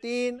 3,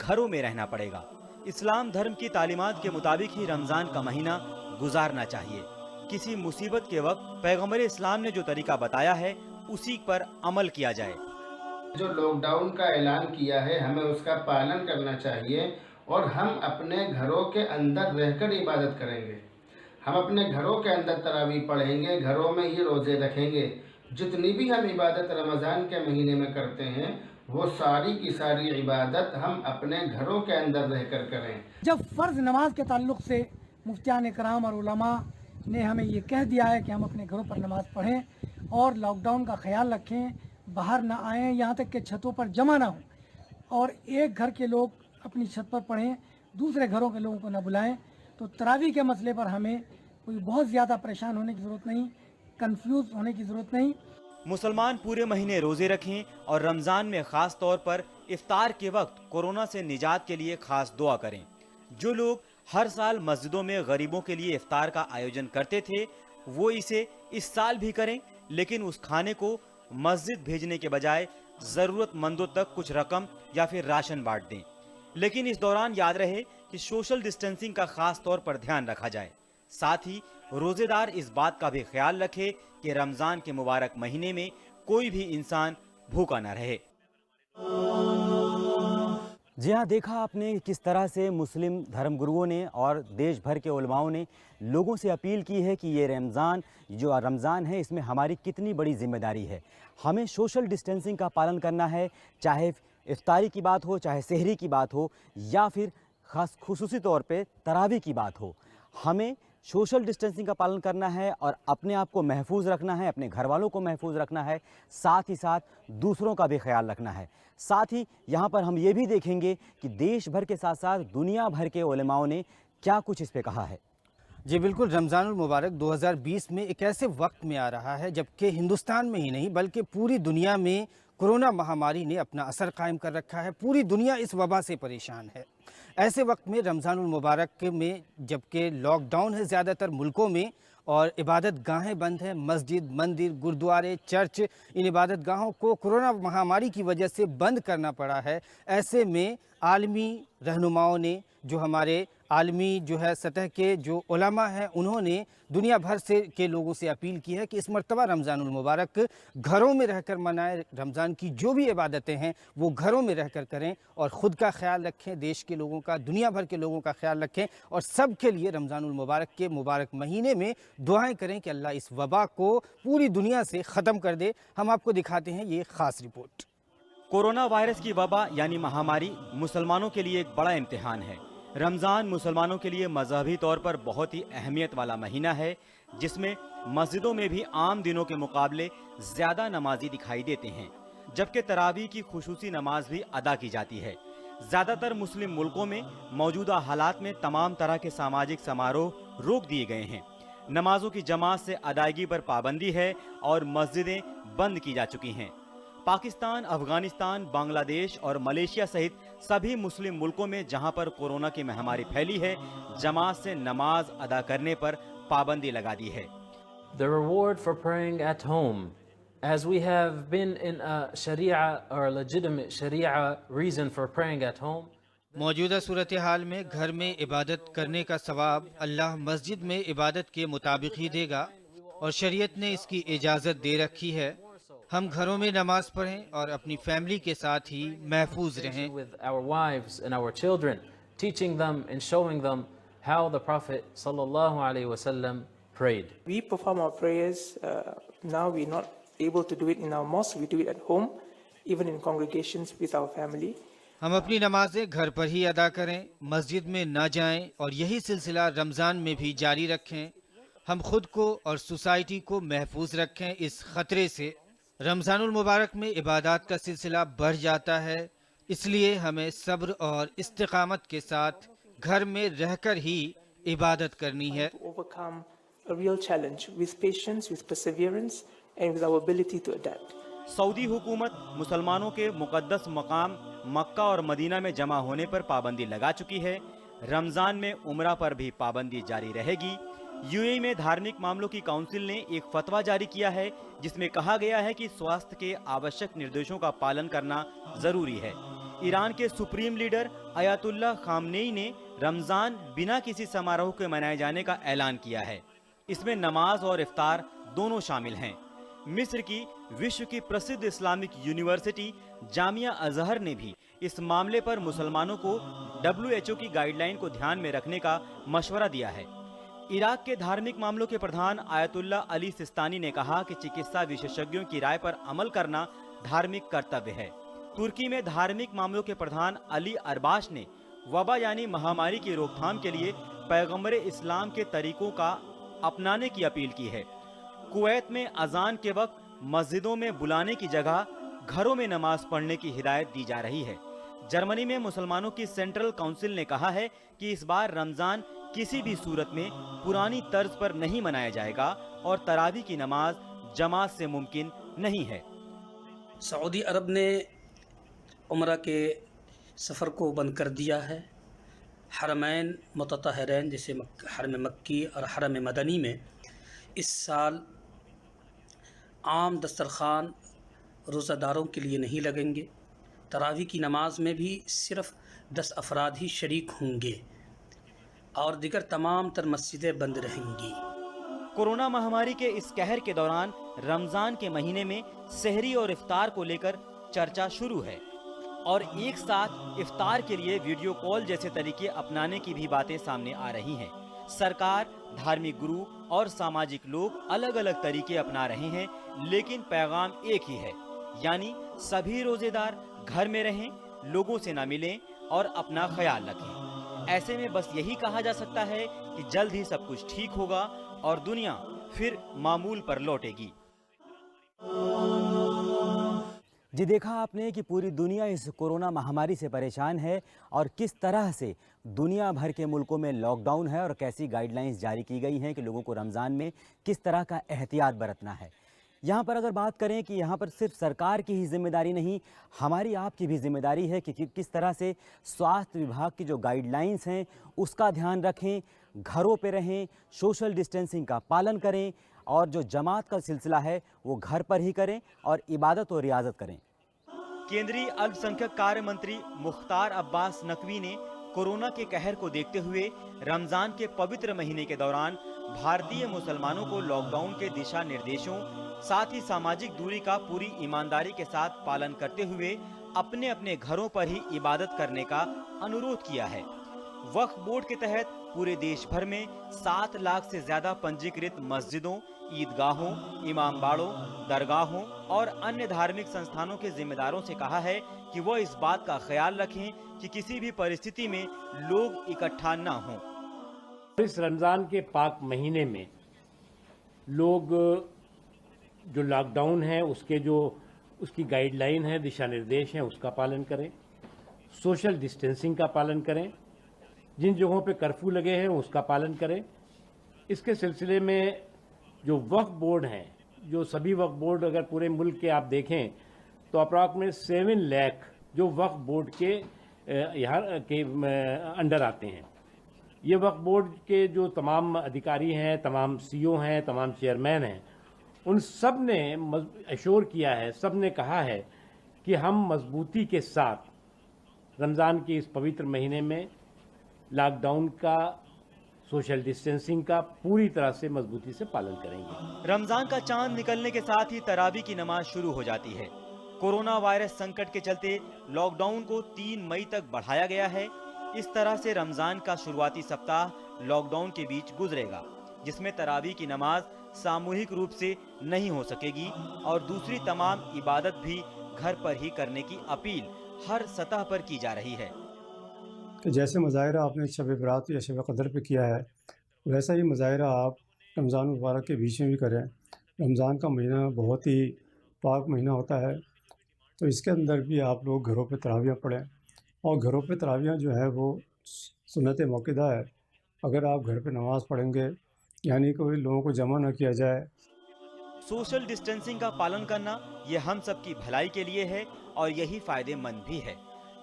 گھروں میں رہنا پڑے گا۔ اسلام دھرم کی تعلیمات کے مطابق ہی رمضان کا مہینہ گزارنا چاہیے۔ کسی مصیبت کے وقت پیغمبر اسلام نے جو طریقہ بتایا ہے اسی پر عمل کیا جائے۔ جو لاک ڈاؤن کا اعلان کیا ہے ہمیں اس کا پالن کرنا چاہیے اور ہم اپنے گھروں کے اندر رہ کر عبادت کریں گے۔ ہم اپنے گھروں کے اندر تراویح پڑھیں گے، گھروں میں ہی روزے رکھیں گے۔ جتنی بھی ہم عبادت رمضان کے مہینے میں کرتے ہیں وہ ساری کی ساری عبادت ہم اپنے گھروں کے اندر رہ کر کریں۔ جب فرض نماز کے تعلق سے مفتیان کرام اور علماء نے ہمیں یہ کہہ دیا ہے کہ ہم اپنے گھروں پر نماز پڑھیں اور لاک ڈاؤن کا خیال رکھیں، باہر نہ آئیں، یہاں تک کہ چھتوں پر جمع نہ ہوں، اور ایک گھر کے لوگ اپنی چھت پر پڑھیں، دوسرے گھروں کے لوگوں کو نہ بلائیں، تو تراویح کے مسئلے پر ہمیں کوئی بہت زیادہ پریشان ہونے کی ضرورت نہیں، کنفیوز ہونے کی ضرورت نہیں۔ مسلمان پورے مہینے روزے رکھیں اور رمضان میں خاص طور پر افطار کے وقت کورونا سے نجات کے لیے خاص دعا کریں۔ جو لوگ ہر سال مسجدوں میں غریبوں کے لیے افطار کا آیوجن کرتے تھے وہ اسے اس سال بھی کریں، لیکن اس کھانے کو مسجد بھیجنے کے بجائے ضرورت مندوں تک کچھ رقم یا پھر راشن بانٹ دیں۔ لیکن اس دوران یاد رہے کہ سوشل ڈسٹینسنگ کا خاص طور پر دھیان رکھا جائے۔ ساتھ ہی روزے دار اس بات کا بھی خیال رکھے کہ رمضان کے مبارک مہینے میں کوئی بھی انسان بھوکا نہ رہے۔ جی ہاں، دیکھا آپ نے کس طرح سے مسلم دھرم گروؤں نے اور دیش بھر کے علماؤں نے لوگوں سے اپیل کی ہے کہ یہ رمضان ہے، اس میں ہماری کتنی بڑی ذمہ داری ہے۔ ہمیں سوشل ڈسٹینسنگ کا پالن کرنا ہے، چاہے افطاری کی بات ہو، چاہے سحری کی بات ہو، یا پھر خصوصی طور پہ تراویح کی بات ہو۔ ہمیں سوشل ڈسٹینسنگ کا پالن کرنا ہے اور اپنے آپ کو محفوظ رکھنا ہے، اپنے گھر والوں کو محفوظ رکھنا ہے، ساتھ ہی ساتھ دوسروں کا بھی خیال رکھنا ہے۔ ساتھ ہی یہاں پر ہم یہ بھی دیکھیں گے کہ دیش بھر کے ساتھ ساتھ دنیا بھر کے علماؤں نے کیا کچھ اس پہ کہا ہے۔ جی بالکل، رمضان المبارک 2020 میں ایک ایسے وقت میں آ رہا ہے جبکہ ہندوستان میں ہی نہیں بلکہ پوری دنیا میں کورونا مہاماری نے اپنا اثر قائم کر رکھا ہے۔ پوری دنیا اس وبا سے پریشان ہے۔ ایسے وقت میں رمضان المبارک میں جبکہ لاک ڈاؤن ہے زیادہ تر ملکوں میں اور عبادت گاہیں بند ہیں، مسجد، مندر، گردوارے، چرچ، ان عبادت گاہوں کو کورونا مہاماری کی وجہ سے بند کرنا پڑا ہے۔ ایسے میں عالمی رہنماؤں نے جو ہمارے عالمی سطح کے جو علماء ہیں انہوں نے دنیا بھر سے کے لوگوں سے اپیل کی ہے کہ اس مرتبہ رمضان المبارک گھروں میں رہ کر منائیں، رمضان کی جو بھی عبادتیں ہیں وہ گھروں میں رہ کر کریں اور خود کا خیال رکھیں، دیش کے لوگوں کا، دنیا بھر کے لوگوں کا خیال رکھیں اور سب کے لیے رمضان المبارک کے مبارک مہینے میں دعائیں کریں کہ اللہ اس وبا کو پوری دنیا سے ختم کر دے۔ ہم آپ کو دکھاتے ہیں یہ خاص رپورٹ۔ کورونا وائرس کی وبا یعنی مہاماری مسلمانوں کے لیے ایک بڑا امتحان ہے۔ رمضان مسلمانوں کے لیے مذہبی طور پر بہت ہی اہمیت والا مہینہ ہے، جس میں مسجدوں میں بھی عام دنوں کے مقابلے زیادہ نمازی دکھائی دیتے ہیں، جبکہ تراویح کی خصوصی نماز بھی ادا کی جاتی ہے۔ زیادہ تر مسلم ملکوں میں موجودہ حالات میں تمام طرح کے سماجک سماروہ روک دیے گئے ہیں۔ نمازوں کی جماعت سے ادائیگی پر پابندی ہے اور مسجدیں بند کی جا چکی ہیں۔ پاکستان، افغانستان، بنگلہ دیش اور ملیشیا سہت سبھی مسلم ملکوں میں جہاں پر کورونا کی مہاماری پھیلی ہے، جماعت سے نماز ادا کرنے پر پابندی لگا دی ہے۔ The reward for praying at home, as we have been in a Sharia or a legitimate Sharia reason for praying at home. موجودہ صورتحال میں گھر میں عبادت کرنے کا ثواب اللہ مسجد میں عبادت کے مطابق ہی دے گا اور شریعت نے اس کی اجازت دے رکھی ہے۔ ہم گھروں میں نماز پڑھیں اور اپنی فیملی کے ساتھ ہی محفوظ رہیں۔ With our wives and our children, teaching them and showing them how the Prophet sallallahu alaihi wasallam prayed. We perform our prayers, now we're not able to do it in our mosque, we do it at home, even in congregations with our family. ہم اپنی نمازیں گھر پر ہی ادا کریں، مسجد میں نہ جائیں اور یہی سلسلہ رمضان میں بھی جاری رکھیں۔ ہم خود کو اور سوسائٹی کو محفوظ رکھیں اس خطرے سے۔ رمضان المبارک میں عبادات کا سلسلہ بڑھ جاتا ہے، اس لیے ہمیں صبر اور استقامت کے ساتھ گھر میں رہ کر ہی عبادت کرنی ہے۔ To overcome a real challenge with patience, with perseverance and with our ability to adapt. سعودی حکومت مسلمانوں کے مقدس مقام مکہ اور مدینہ میں جمع ہونے پر پابندی لگا چکی ہے۔ رمضان میں عمرہ پر بھی پابندی جاری رہے گی۔ یو اے ای میں دھارمک معاملوں کی کونسل نے ایک فتویٰ جاری کیا ہے جس میں کہا گیا ہے کہ سواستھ کے آوشک نردیشوں کا پالن کرنا ضروری ہے۔ ایران کے سپریم لیڈر آیت اللہ خامنئی نے رمضان بنا کسی سماروہ کے منائے جانے کا اعلان کیا ہے۔ اس میں نماز اور افطار دونوں شامل ہیں۔ مصر کی وشو کی پرسدھ اسلامک یونیورسٹی جامعہ ازہر نے بھی اس معاملے پر مسلمانوں کو WHO کی گائیڈ لائن کو دھیان میں رکھنے کا مشورہ دیا ہے۔ عراق کے دھارمک معاملوں کے پردھان آیت اللہ علی سستانی نے کہا کہ چکتسا وشیشجوں کی رائے پر عمل کرنا دھارمک کرتویہ ہے۔ ترکی میں دھارمک معاملوں کے پردھان علی ارباش نے وبا یعنی مہاماری کی روک تھام کے لیے پیغمبر اسلام کے طریقوں کا اپنانے کی اپیل کی ہے۔ کویت میں اذان کے وقت مسجدوں میں بلانے کی جگہ گھروں میں نماز پڑھنے کی ہدایت دی جا رہی ہے۔ جرمنی میں مسلمانوں کی سینٹرل کونسل نے کہا ہے کہ اس بار رمضان کسی بھی صورت میں پرانی طرز پر نہیں منایا جائے گا اور تراویح کی نماز جماعت سے ممکن نہیں ہے۔ سعودی عرب نے عمرہ کے سفر کو بند کر دیا ہے۔ حرمین متطہرین جیسے حرم مکی اور حرم مدنی میں اس سال عام دسترخوان روزہ داروں کے لیے نہیں لگیں گے۔ تراویح کی نماز میں بھی صرف 10 افراد ہی شریک ہوں گے اور دیگر تمام تر مسجدیں بند رہیں گی۔ کورونا مہاماری کے اس قہر کے دوران رمضان کے مہینے میں سحری اور افطار کو لے کر چرچا شروع ہے اور ایک ساتھ افطار کے لیے ویڈیو کال جیسے طریقے اپنانے کی بھی باتیں سامنے آ رہی ہیں۔ سرکار، دھارمک گرو اور سماجک لوگ الگ الگ طریقے اپنا رہے ہیں، لیکن پیغام ایک ہی ہے، یعنی سبھی روزے دار گھر میں رہیں، لوگوں سے نہ ملیں اور اپنا خیال رکھیں۔ ایسے میں بس یہی کہا جا سکتا ہے کہ جلد ہی سب کچھ ٹھیک ہوگا اور دنیا پھر معمول پر لوٹے گی۔ جی دیکھا آپ نے کہ پوری دنیا اس کورونا مہاماری سے پریشان ہے اور کس طرح سے دنیا بھر کے ملکوں میں لاک ڈاؤن ہے اور کیسی گائیڈ لائنز جاری کی گئی ہیں کہ لوگوں کو رمضان میں کس طرح کا احتیاط برتنا ہے۔ یہاں پر اگر بات کریں کہ یہاں پر صرف سرکار کی ہی ذمہ داری نہیں، ہماری آپ کی بھی ذمہ داری ہے کہ کس طرح سے سواستھ وبھاگ کی جو گائیڈ لائنز ہیں اس کا دھیان رکھیں، گھروں پہ رہیں، سوشل ڈسٹینسنگ کا پالن کریں اور جو جماعت کا سلسلہ ہے وہ گھر پر ہی کریں اور عبادت و ریاضت کریں۔ کیندری الپسنکھیک کاریہ منتری مختار عباس نقوی نے کورونا کے قہر کو دیکھتے ہوئے رمضان کے پوتر مہینے کے دوران بھارتی مسلمانوں کو لاک ڈاؤن کے دشا نردیشوں، ساتھ ہی ساماجک دوری کا پوری ایمانداری کے ساتھ پالن کرتے ہوئے اپنے اپنے گھروں پر ہی عبادت کرنے کا انورودھ کیا ہے۔ وقف بورڈ کے تحت پورے دیش بھر میں 7 لاکھ سے زیادہ پنجیکرت مسجدوں، عیدگاہوں، امام باڑوں، درگاہوں اور انیہ دھارمک سنستھانوں کے ذمہ داروں سے کہا ہے کہ وہ اس بات کا خیال رکھیں کہ کسی بھی پرستھتی میں لوگ اکٹھا نہ ہوں۔ اس رمضان کے پاک مہینے میں لوگ جو لاک ڈاؤن ہے اس کی گائیڈ لائن ہے، دشا نردیش ہیں، اس کا پالن کریں، سوشل ڈسٹینسنگ کا پالن کریں، جن جگہوں پہ کرفیو لگے ہیں اس کا پالن کریں۔ اس کے سلسلے میں جو وقف بورڈ ہیں، جو سبھی وقف بورڈ اگر پورے ملک کے آپ دیکھیں تو اپراکسیمیٹ 7 لاکھ جو وقف بورڈ کے یہاں کے انڈر آتے ہیں۔ یہ وقف بورڈ کے جو تمام ادھیکاری ہیں، تمام CO ہیں، تمام چیئرمین ہیں، ان سب نے ایشور کیا ہے، سب نے کہا ہے کہ ہم مضبوطی کے ساتھ رمضان کے اس پوتر مہینے میں لاک ڈاؤن کا، سوشل ڈسٹینسنگ کا پوری طرح سے مضبوطی سے پالن کریں گے۔ رمضان کا چاند نکلنے کے ساتھ ہی تراویح کی نماز شروع ہو جاتی ہے۔ کورونا وائرس سنکٹ کے چلتے لاک ڈاؤن کو 3 مئی تک بڑھایا گیا ہے۔ اس طرح سے رمضان کا شروعاتی سپتاہ لاک ڈاؤن کے بیچ گزرے گا، جس میں تراویح کی نماز ساموہک روپ سے نہیں ہو سکے گی اور دوسری تمام عبادت بھی گھر پر ہی کرنے کی اپیل ہر سطح پر کی جا رہی ہے۔ کہ جیسے مظاہرہ آپ نے شب برات یا شب قدر پہ کیا ہے، ویسا ہی مظاہرہ آپ رمضان مبارک کے بیچ میں بھی کریں۔ رمضان کا مہینہ بہت ہی پاک مہینہ ہوتا ہے، تو اس کے اندر بھی آپ لوگ گھروں پہ تراویح پڑھیں، اور گھروں پہ تراویح جو ہے وہ سنت موقدہ ہے۔ اگر آپ گھر پہ نماز پڑھیں گے یعنی کوئی لوگوں کو جمع نہ کیا جائے۔ سوشل ڈسٹینسنگ کا پالن کرنا یہ ہم سب کی بھلائی کے لیے ہے اور یہی فائدے مند بھی ہے۔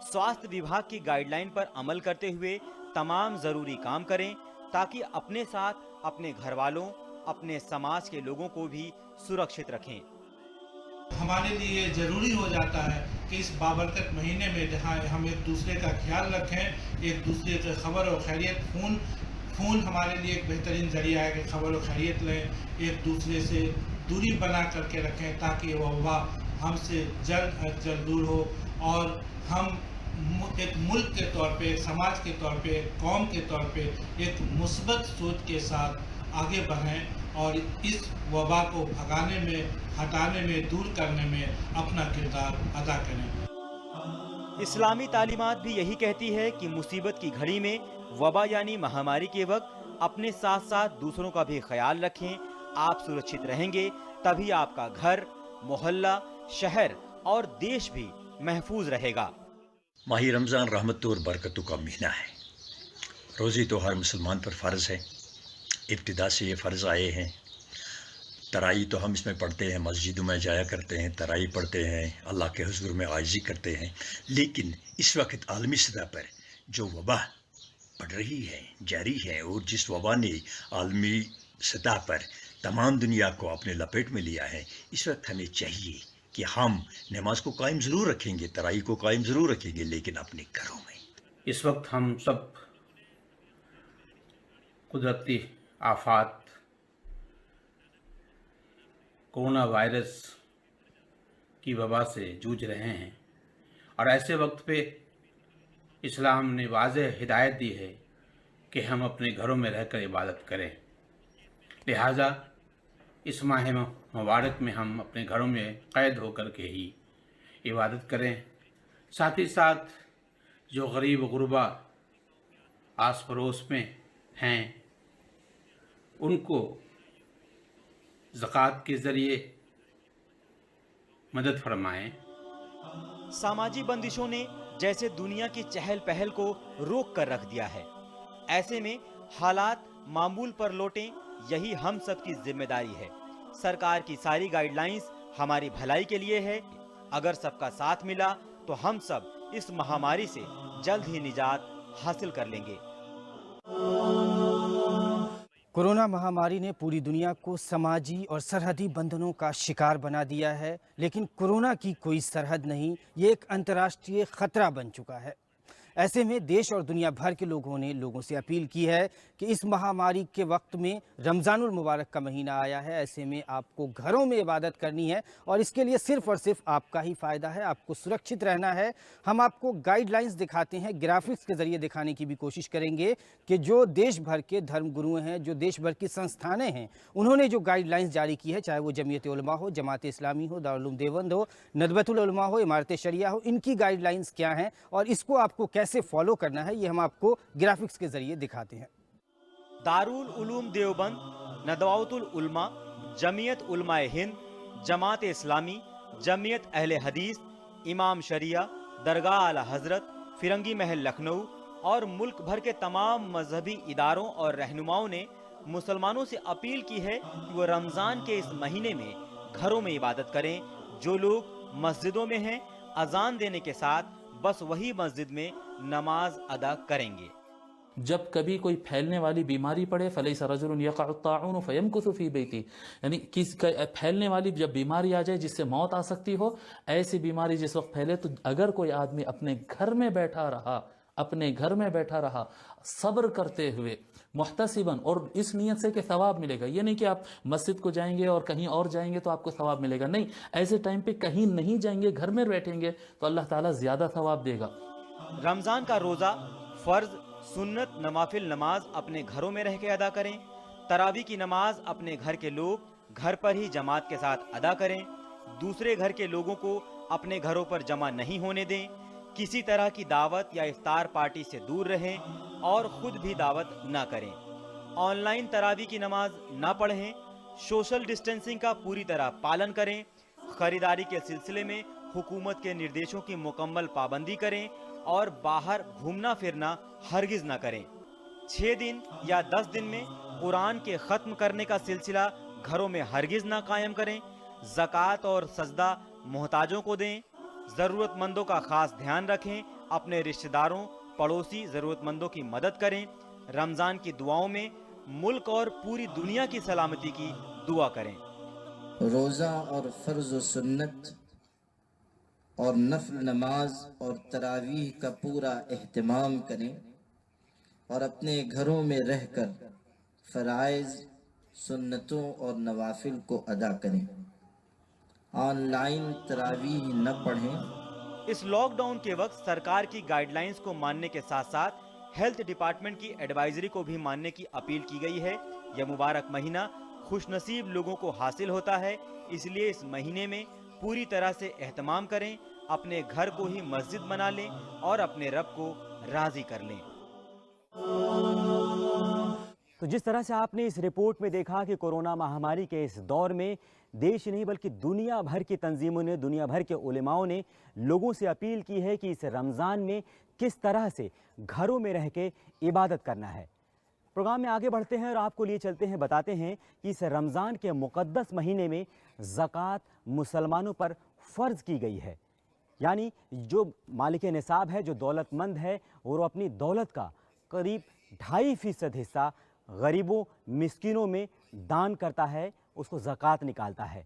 سواستھ وبھاگ کی گائیڈ لائن پر عمل کرتے ہوئے تمام ضروری کام کریں تاکہ اپنے ساتھ، اپنے گھر والوں، اپنے سماج کے لوگوں کو بھی سرکشت رکھیں۔ ہمارے لیے ضروری ہو جاتا ہے کہ اس بابرکت مہینے میں جہاں ہم ایک دوسرے کا خیال رکھیں، ایک دوسرے کی خبر و خیریت، فون ہمارے لیے ایک بہترین ذریعہ ہے کہ خبر و خیریت لیں، ایک دوسرے سے دوری بنا کر کے رکھیں تاکہ وہ وبا ہم سے جلد از جلد دور ہو اور ہم ایک ملک کے طور پہ، ایک سماج کے طور پہ، ایک قوم کے طور پہ ایک مثبت سوچ کے ساتھ آگے بڑھیں اور اس وبا کو بھگانے میں، ہٹانے میں، دور کرنے میں اپنا کردار ادا کریں۔ اسلامی تعلیمات بھی یہی کہتی ہے کہ مصیبت کی گھڑی میں، وبا یعنی مہاماری کے وقت اپنے ساتھ ساتھ دوسروں کا بھی خیال رکھیں۔ آپ سرکشت رہیں گے تبھی آپ کا گھر، محلہ، شہر اور دیش بھی محفوظ رہے گا۔ ماہ رمضان رحمت اور برکتوں کا مہینہ ہے۔ روزی تو ہر مسلمان پر فرض ہے، ابتدا سے یہ فرض آئے ہیں۔ ترائی تو ہم اس میں پڑھتے ہیں، مسجدوں میں جایا کرتے ہیں، ترائی پڑھتے ہیں، اللہ کے حضور میں عاجزی کرتے ہیں، لیکن اس وقت عالمی سطح پر جو وبا بڑھ رہی ہے، جاری ہے، اور جس وبا نے عالمی سطح پر تمام دنیا کو اپنے لپیٹ میں لیا ہے، اس وقت ہمیں چاہیے کہ ہم نماز کو قائم ضرور رکھیں گے، ترائی کو قائم ضرور رکھیں گے، لیکن اپنے گھروں میں۔ اس وقت ہم سب قدرتی آفات، کورونا وائرس کی وبا سے جوجھ رہے ہیں، اور ایسے وقت پہ اسلام نے واضح ہدایت دی ہے کہ ہم اپنے گھروں میں رہ کر عبادت کریں۔ لہٰذا اس ماہ مبارک میں ہم اپنے گھروں میں قید ہو کر کے ہی عبادت کریں۔ ساتھ ہی ساتھ جو غریب و غربا آس پڑوس میں ہیں ان کو زکوٰۃ کے ذریعے مدد فرمائیں۔ سماجی بندشوں نے جیسے دنیا کی چہل پہل کو روک کر رکھ دیا ہے، ایسے میں حالات معمول پر لوٹیں، یہی ہم سب کی ذمہ داری ہے۔ سرکار کی ساری گائیڈ لائنز ہماری بھلائی کے لیے ہے۔ اگر سب کا ساتھ ملا تو ہم سب اس مہاماری سے جلد ہی نجات حاصل کر لیں گے۔ کورونا مہاماری نے پوری دنیا کو سماجی اور سرحدی بندھنوں کا شکار بنا دیا ہے، لیکن کورونا کی کوئی سرحد نہیں، یہ ایک انترراشٹریہ خطرہ بن چکا ہے۔ ایسے میں دیش اور دنیا بھر کے لوگوں نے لوگوں سے اپیل کی ہے کہ اس مہاماری کے وقت میں رمضان المبارک کا مہینہ آیا ہے، ایسے میں آپ کو گھروں میں عبادت کرنی ہے اور اس کے لیے صرف اور صرف آپ کا ہی فائدہ ہے، آپ کو سرکشت رہنا ہے۔ ہم آپ کو گائیڈ لائنز دکھاتے ہیں، گرافکس کے ذریعے دکھانے کی بھی کوشش کریں گے کہ جو دیش بھر کے دھرم گرو ہیں، جو دیش بھر کی سنستھانیں ہیں، انہوں نے جو گائیڈ لائنز جاری کی ہے، چاہے وہ جمعیت علماء ہو، جماعت اسلامی ہو، دارالعلوم دیوبند ہو، ندوۃ العلماء ہو، امارت شریعہ ہو، ان کی گائیڈ لائنز کیا ہیں اور اس کو آپ کو کیسے فالو کرنا ہے، یہ ہم آپ کو گرافکس کے ذریعے دکھاتے ہیں۔ دارالعلوم دیوبند، ندوۃ العلماء، جمعیت علماء ہند، جماعت اسلامی، جمعیت اہل حدیث، امام شریعہ، درگاہ اعلی حضرت، فرنگی محل لکھنؤ اور ملک بھر کے تمام مذہبی اداروں اور رہنماؤں نے مسلمانوں سے اپیل کی ہے کہ وہ رمضان کے اس مہینے میں گھروں میں عبادت کریں۔ جو لوگ مسجدوں میں ہیں، اذان دینے کے ساتھ بس وہی مسجد میں نماز ادا کریں گے۔ جب کبھی کوئی پھیلنے والی بیماری پڑے فلیس رجل یقع الطاعون فیمکث فی بیتی، یعنی پھیلنے والی جب بیماری آ جائے جس سے موت آ سکتی ہو، ایسی بیماری جس وقت پھیلے تو اگر کوئی آدمی اپنے گھر میں بیٹھا رہا صبر کرتے ہوئے محتسباً، اور اس نیت سے کہ ثواب ملے گا، یہ نہیں کہ آپ مسجد کو جائیں گے اور کہیں اور جائیں گے تو آپ کو ثواب ملے گا، نہیں، ایسے ٹائم پہ کہیں نہیں جائیں گے، گھر میں بیٹھیں گے تو اللہ تعالیٰ زیادہ ثواب دے گا۔ رمضان کا روزہ، فرض، سنت، نوافل نماز اپنے گھروں میں رہ کے ادا کریں۔ تراویح کی نماز اپنے گھر کے لوگ گھر پر ہی جماعت کے ساتھ ادا کریں۔ دوسرے گھر کے لوگوں کو اپنے گھروں پر جمع نہیں ہونے دیں۔ کسی طرح کی دعوت یا افطار پارٹی سے دور رہیں اور خود بھی دعوت نہ کریں۔ آن لائن تراویح کی نماز نہ پڑھیں۔ سوشل ڈسٹینسنگ کا پوری طرح پالن کریں۔ خریداری کے سلسلے میں حکومت کے نردیشوں کی مکمل پابندی کریں اور باہر گھومنا پھرنا ہرگز نہ کریں۔ 6 دن یا 10 دن میں قرآن کے ختم کرنے کا سلسلہ گھروں میں ہرگز نہ قائم کریں۔ زکوٰۃ اور سجدہ محتاجوں کو دیں۔ ضرورت مندوں کا خاص دھیان رکھیں۔ اپنے رشتہ داروں، پڑوسی، ضرورت مندوں کی مدد کریں۔ رمضان کی دعاؤں میں ملک اور پوری دنیا کی سلامتی کی دعا کریں۔ روزہ اور فرض و سنت اور نفل نماز اور تراویح کا پورا اہتمام کریں اور اپنے گھروں میں رہ کر فرائض، سنتوں اور نوافل کو ادا کریں۔ آن لائن تراویح نہ پڑھیں۔ اس لاک ڈاؤن کے وقت سرکار کی گائیڈ لائنز کو ماننے کے ساتھ ساتھ ہیلتھ ڈپارٹمنٹ کی ایڈوائزری کو بھی ماننے کی اپیل کی گئی ہے۔ یہ مبارک مہینہ خوش نصیب لوگوں کو حاصل ہوتا ہے، اس لیے اس مہینے میں پوری طرح سے اہتمام کریں، اپنے گھر کو ہی مسجد بنا لیں اور اپنے رب کو راضی کر لیں۔ تو جس طرح سے آپ نے اس رپورٹ میں دیکھا کہ کورونا مہاماری کے اس دور میں دیش نہیں بلکہ دنیا بھر کی تنظیموں نے، دنیا بھر کے علماؤں نے لوگوں سے اپیل کی ہے کہ اس رمضان میں کس طرح سے گھروں میں رہ کے عبادت کرنا ہے۔ پروگرام میں آگے بڑھتے ہیں اور آپ کو لیے چلتے ہیں، بتاتے ہیں کہ اس رمضان کے مقدس مہینے میں زکوٰۃ مسلمانوں پر فرض کی گئی ہے، یعنی جو مالک نصاب ہے، جو دولت مند ہے، وہ اپنی دولت کا قریب 2.5% حصہ غریبوں مسکینوں میں دان کرتا ہے، اس کو زکوٰۃ نکالتا ہے۔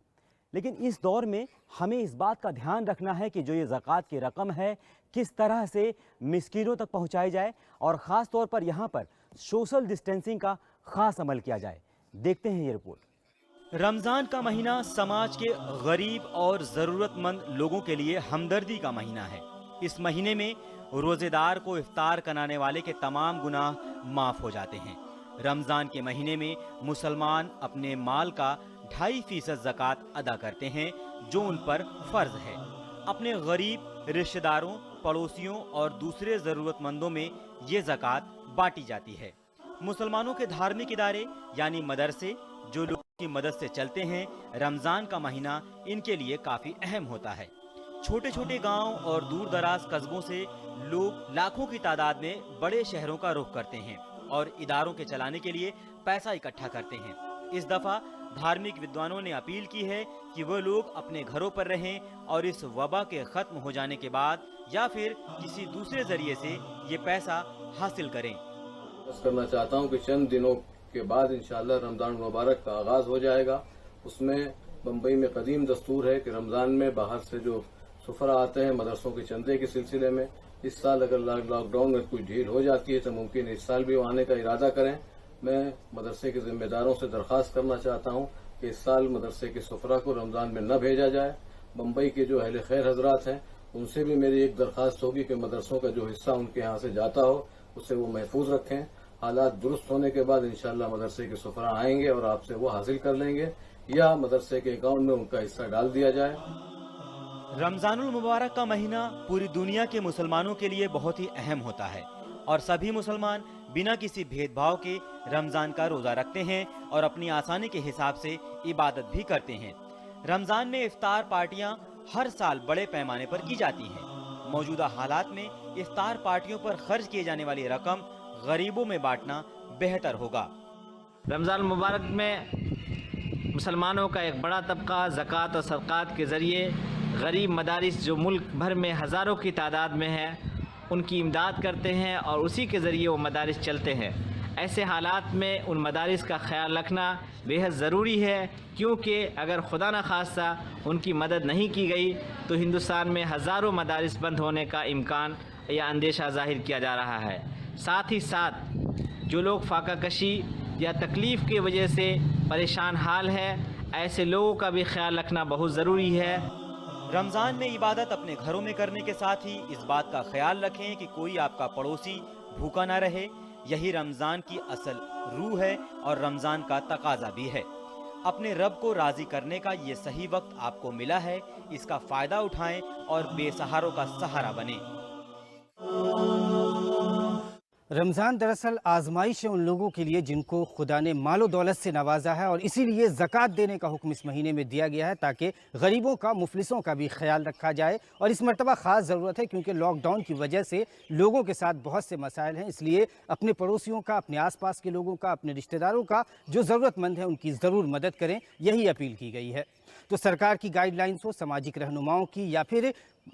لیکن اس دور میں ہمیں اس بات کا دھیان رکھنا ہے کہ جو یہ زکوٰۃ کی رقم ہے کس طرح سے مسکینوں تک پہنچائی جائے، اور خاص طور پر یہاں پر سوشل ڈسٹینسنگ کا خاص عمل کیا جائے۔ دیکھتے ہیں یہ رپورٹ۔ رمضان کا مہینہ سماج کے غریب اور ضرورت مند لوگوں کے لیے ہمدردی کا مہینہ ہے۔ اس مہینے میں روزے دار کو افطار کرانے والے کے تمام گناہ معاف ہو جاتے ہیں۔ رمضان کے مہینے میں مسلمان اپنے مال کا 2.5% زکوٰۃ ادا کرتے ہیں جو ان پر فرض ہے۔ اپنے غریب رشتہ داروں، پڑوسیوں اور دوسرے ضرورت مندوں میں یہ زکوٰۃ بانٹی جاتی ہے۔ مسلمانوں کے دھارمک ادارے یعنی مدرسے جو لوگوں کی مدد سے چلتے ہیں، رمضان کا مہینہ ان کے لیے کافی اہم ہوتا ہے۔ چھوٹے چھوٹے گاؤں اور دور دراز قصبوں سے لوگ لاکھوں کی تعداد میں بڑے شہروں کا رخ کرتے ہیں اور اداروں کے چلانے کے لیے پیسہ اکٹھا کرتے ہیں۔ اس دفعہ دھارمک ودوانوں نے اپیل کی ہے کہ وہ لوگ اپنے گھروں پر رہیں اور اس وبا کے ختم ہو جانے کے بعد یا پھر کسی دوسرے ذریعے سے یہ پیسہ حاصل کریں۔ کرنا چاہتا ہوں کہ چند دنوں کے بعد انشاءاللہ رمضان المبارک کا آغاز ہو جائے گا۔ اس میں بمبئی میں قدیم دستور ہے کہ رمضان میں باہر سے جو سفرا آتے ہیں مدرسوں کے چندے کے سلسلے میں، اس سال اگر لاک ڈاؤن میں کوئی ڈھیل ہو جاتی ہے تو ممکن اس سال بھی وہ آنے کا ارادہ کریں۔ میں مدرسے کے ذمہ داروں سے درخواست کرنا چاہتا ہوں کہ اس سال مدرسے کے سفرا کو رمضان میں نہ بھیجا جائے۔ بمبئی کے جو اہل خیر حضرات ہیں ان سے بھی میری ایک درخواست ہوگی کہ مدرسوں کا جو حصہ ان کے یہاں سے جاتا ہو اسے وہ محفوظ رکھیں۔ حالات درست ہونے کے بعد انشاءاللہ مدرسے کے سفرا آئیں گے اور آپ سے وہ حاصل کر لیں گے یا مدرسے کے اکاؤنٹ میں ان کا حصہ ڈال دیا جائے۔ رمضان المبارک کا مہینہ پوری دنیا کے مسلمانوں کے لیے بہت ہی اہم ہوتا ہے اور سبھی مسلمان بنا کسی بھید بھاؤ کے رمضان کا روزہ رکھتے ہیں اور اپنی آسانی کے حساب سے عبادت بھی کرتے ہیں۔ رمضان میں افطار پارٹیاں ہر سال بڑے پیمانے پر کی جاتی ہیں۔ موجودہ حالات میں افطار پارٹیوں پر خرچ کیے جانے والی رقم غریبوں میں بانٹنا بہتر ہوگا۔ رمضان المبارک میں مسلمانوں کا ایک بڑا طبقہ زکوٰۃ اور صدقات کے ذریعے غریب مدارس جو ملک بھر میں ہزاروں کی تعداد میں ہے ان کی امداد کرتے ہیں اور اسی کے ذریعے وہ مدارس چلتے ہیں۔ ایسے حالات میں ان مدارس کا خیال رکھنا بہت ضروری ہے، کیونکہ اگر خدا نخواستہ ان کی مدد نہیں کی گئی تو ہندوستان میں ہزاروں مدارس بند ہونے کا امکان یا اندیشہ ظاہر کیا جا رہا ہے۔ ساتھ ہی ساتھ جو لوگ فاقہ کشی یا تکلیف کی وجہ سے پریشان حال ہے، ایسے لوگوں کا بھی خیال رکھنا بہت ضروری ہے۔ رمضان میں عبادت اپنے گھروں میں کرنے کے ساتھ ہی اس بات کا خیال رکھیں کہ کوئی آپ کا پڑوسی بھوکا نہ رہے۔ یہی رمضان کی اصل روح ہے اور رمضان کا تقاضا بھی ہے۔ اپنے رب کو راضی کرنے کا یہ صحیح وقت آپ کو ملا ہے، اس کا فائدہ اٹھائیں اور بے سہاروں کا سہارا بنیں۔ رمضان دراصل آزمائش ہے ان لوگوں کے لیے جن کو خدا نے مال و دولت سے نوازا ہے، اور اسی لیے زکوٰۃ دینے کا حکم اس مہینے میں دیا گیا ہے تاکہ غریبوں کا، مفلسوں کا بھی خیال رکھا جائے۔ اور اس مرتبہ خاص ضرورت ہے کیونکہ لاک ڈاؤن کی وجہ سے لوگوں کے ساتھ بہت سے مسائل ہیں، اس لیے اپنے پڑوسیوں کا، اپنے آس پاس کے لوگوں کا، اپنے رشتہ داروں کا جو ضرورت مند ہیں ان کی ضرور مدد کریں، یہی اپیل کی گئی ہے۔ تو سرکار کی گائیڈ لائنز ہو، سماجک رہنماؤں کی یا پھر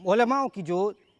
علماؤں کی جو